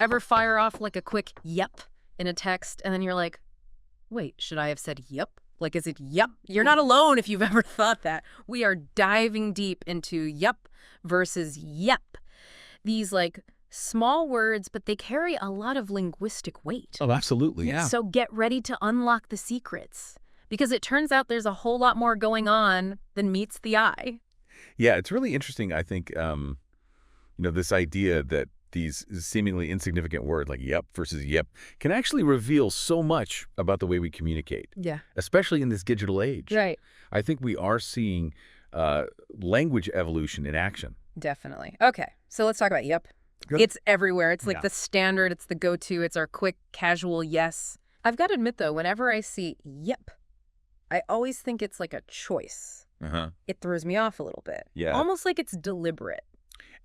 Ever fire off like a quick yep in a text and then you're like, wait, should I have said yep? Like, is it yep? You're not alone if you've ever thought that. We are diving deep into yep versus yep. These like small words, but they carry a lot of linguistic weight. Oh, absolutely, yeah. So get ready to unlock the secrets because it turns out there's a whole lot more going on than meets the eye. Yeah, it's really interesting, I think, this idea that these seemingly insignificant words like yep versus yep can actually reveal so much about the way we communicate. Yeah. Especially in this digital age. Right. I think we are seeing language evolution in action. Definitely. Okay, so let's talk about yep. Good. It's everywhere. It's like Yeah. the standard. It's the go-to. It's our quick, casual yes. I've got to admit, though, whenever I see yep, I always think it's like a choice. Uh-huh. It throws me off a little bit. Yeah. Almost like it's deliberate.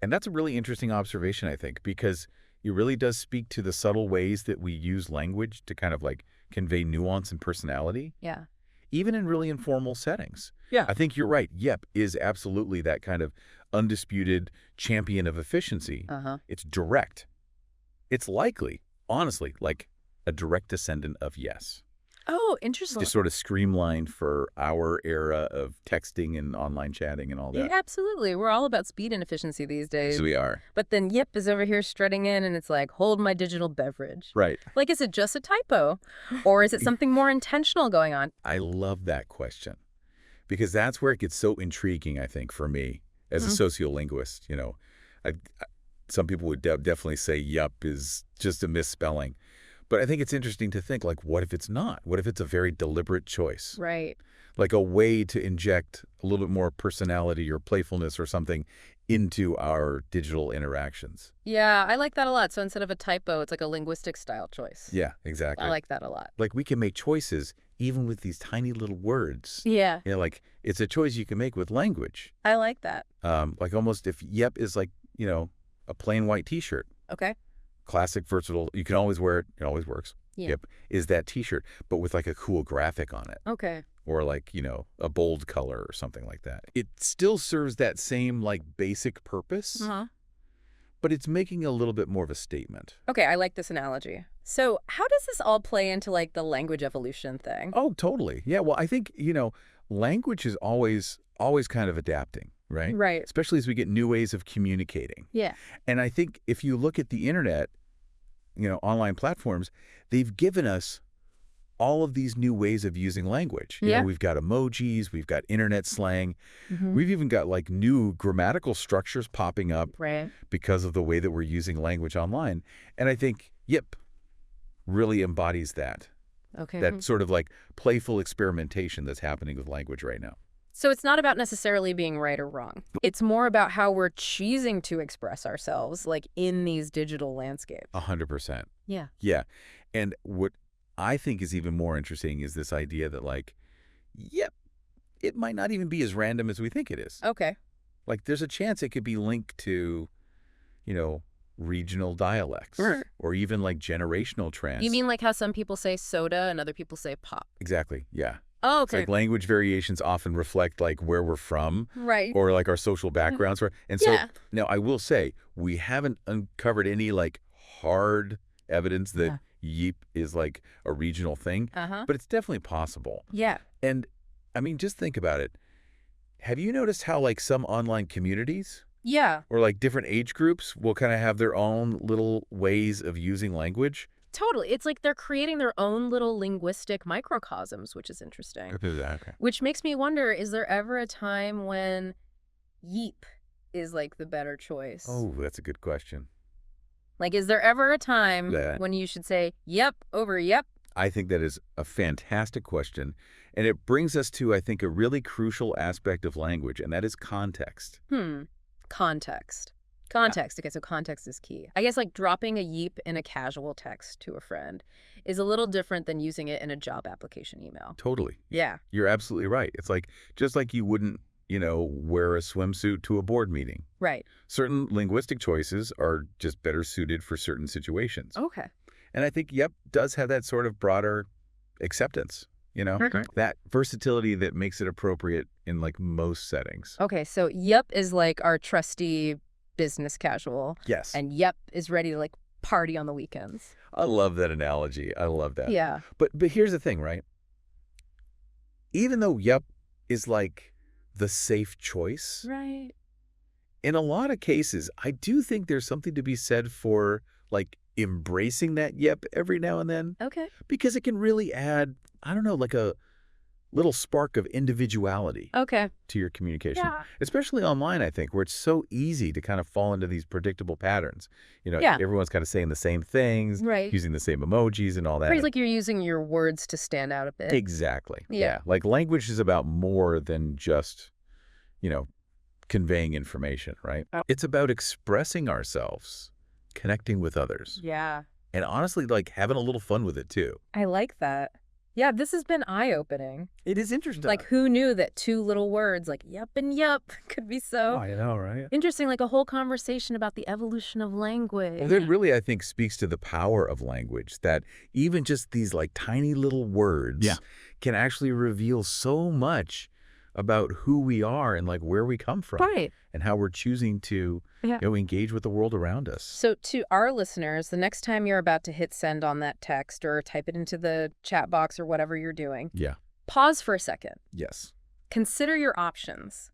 And that's a really interesting observation, I think, because it really does speak to the subtle ways that we use language to kind of like convey nuance and personality, Yeah. even in really informal settings. Yeah. I think you're right. Yep is absolutely that kind of undisputed champion of efficiency. Uh-huh. It's direct. It's likely, honestly, like a direct descendant of yes. Oh, interesting. Just sort of streamlined for our era of texting and online chatting and all that. Yeah, absolutely. We're all about speed and efficiency these days. So we are. But then yep is over here strutting in and it's like, hold my digital beverage. Right. Like, is it just a typo? Or is it something more intentional going on? I love that question because that's where it gets so intriguing, I think, for me as a sociolinguist. Some people would definitely say yup is just a misspelling. But I think it's interesting to think, like, what if it's not? What if it's a very deliberate choice? Right. Like a way to inject a little bit more personality or playfulness or something into our digital interactions. Yeah, I like that a lot. So instead of a typo, it's like a linguistic style choice. Yeah, exactly. I like that a lot. Like we can make choices even with these tiny little words. Yeah, Like it's a choice you can make with language. I like that. Like almost if yep is like, a plain white T-shirt. Okay. Classic, versatile. You can always wear it. It always works. Yeah. Yep. Is that T-shirt, but with like a cool graphic on it. Okay. Or like, a bold color or something like that. It still serves that same like basic purpose, Uh-huh. but it's making a little bit more of a statement. Okay, I like this analogy. So how does this all play into like the language evolution thing? Oh, totally. Yeah. Well, I think, language is always kind of adapting, right? Right. Especially as we get new ways of communicating. Yeah. And I think if you look at the internet, online platforms, they've given us all of these new ways of using language. Yeah. We've got emojis, we've got internet slang. Mhm. We've even got like new grammatical structures popping up Right. because of the way that we're using language online. And I think Yeap really embodies that. Okay. That sort of like playful experimentation that's happening with language right now. So it's not about necessarily being right or wrong. It's more about how we're choosing to express ourselves like in these digital landscapes. 100%. Yeah. Yeah. And what I think is even more interesting is this idea that like, yep, it might not even be as random as we think it is. Okay. Like there's a chance it could be linked to, regional dialects Sure. or even like generational trends. You mean like how some people say soda and other people say pop? Exactly. Yeah. Oh, It's okay. like language variations often reflect like where we're from Right. or like our social backgrounds. And so Yeah. now I will say we haven't uncovered any like hard evidence that Yeah. Yeap is like a regional thing, Uh-huh. but it's definitely possible. Yeah. And I mean, just think about it. Have you noticed how like some online communities Yeah. or like different age groups will kind of have their own little ways of using language? Totally. It's like they're creating their own little linguistic microcosms, which is interesting. Okay. Which makes me wonder, is there ever a time when Yeap is like the better choice? Oh, that's a good question. Like, is there ever a time Yeah. when you should say yep over yep? I think that is a fantastic question. And it brings us to, I think, a really crucial aspect of language, and that is context. Context. Context. Okay, so context is key. I guess like dropping a yeep in a casual text to a friend is a little different than using it in a job application email. Totally. Yeah. You're absolutely right. It's like, just like you wouldn't, wear a swimsuit to a board meeting. Right. Certain linguistic choices are just better suited for certain situations. Okay. And I think Yeap does have that sort of broader acceptance, Right. that versatility that makes it appropriate in like most settings. Okay, so yep is like our trusty business casual. Yes. And yep is ready to like party on the weekends. I love that analogy. I love that. Yeah. But here's the thing, right? Even though yup is like the safe choice, Right. in a lot of cases, I do think there's something to be said for like embracing that yep every now and then, Okay. because it can really add, I don't know, like a little spark of individuality Okay. to your communication, Yeah. especially online, I think, where it's so easy to kind of fall into these predictable patterns. Yeah. Everyone's kind of saying the same things, Right. using the same emojis and all that. It's like you're using your words to stand out a bit. Exactly. Yeah. Like language is about more than just, conveying information, right? It's about expressing ourselves, connecting with others, Yeah. and honestly, like having a little fun with it too. I like that. Yeah, this has been eye-opening. It is interesting. Like, who knew that two little words like yup and yup could be so I know, right? interesting, like a whole conversation about the evolution of language. Well, that really, I think, speaks to the power of language, that even just these like tiny little words can actually reveal so much about who we are and like where we come from, Right. and how we're choosing to engage with the world around us. So to our listeners, the next time you're about to hit send on that text or type it into the chat box or whatever you're doing, pause for a second. Yes. Consider your options.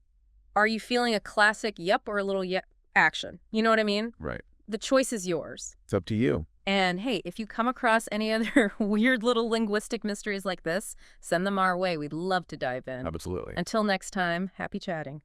Are you feeling a classic yup or a little yep action? You know what I mean? Right. The choice is yours. It's up to you. And hey, if you come across any other weird little linguistic mysteries like this, send them our way. We'd love to dive in. Absolutely. Until next time, happy chatting.